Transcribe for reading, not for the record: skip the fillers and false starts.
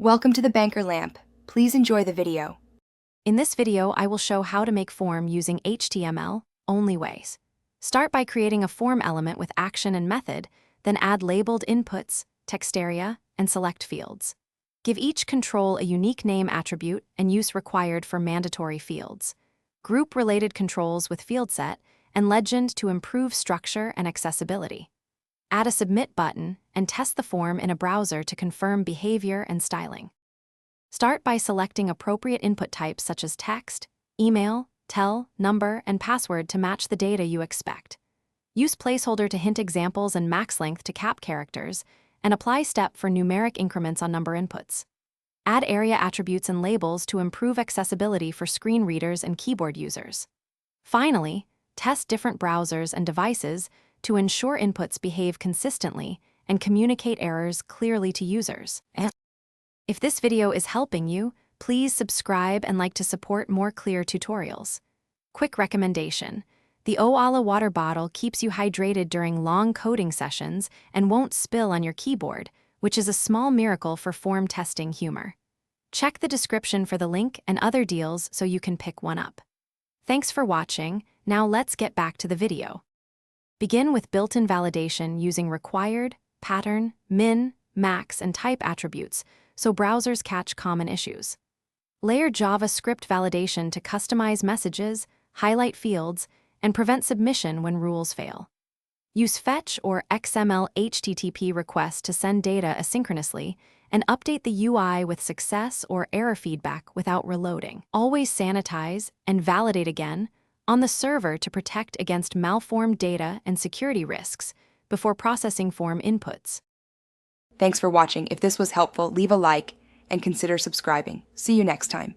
Welcome to the Banker Lamp. Please enjoy the video. In this video, I will show how to make form using HTML only ways. Start by creating a form element with action and method, then add labeled inputs, text area, and select fields. Give each control a unique name attribute and use required for mandatory fields. Group related controls with field set and legend to improve structure and accessibility. Add a submit button and test the form in a browser to confirm behavior and styling. Start by selecting appropriate input types such as text, email, tel, number, and password to match the data you expect. Use placeholder to hint examples and max length to cap characters, and apply step for numeric increments on number inputs. Add area attributes and labels to improve accessibility for screen readers and keyboard users. Finally, test different browsers and devices to ensure inputs behave consistently and communicate errors clearly to users. If this video is helping you, please subscribe and like to support more clear tutorials. Quick recommendation: the Oala water bottle keeps you hydrated during long coding sessions and won't spill on your keyboard, which is a small miracle for form testing humor. Check the description for the link and other deals so you can pick one up. Thanks for watching. Now let's get back to the video. Begin with built-in validation using required, pattern, min, max, and type attributes so browsers catch common issues. Layer JavaScript validation to customize messages, highlight fields, and prevent submission when rules fail. Use fetch or XML HTTP requests to send data asynchronously and update the UI with success or error feedback without reloading. Always sanitize and validate again on the server to protect against malformed data and security risks before processing form inputs. Thanks for watching. If this was helpful, leave a like and consider subscribing. See you next time.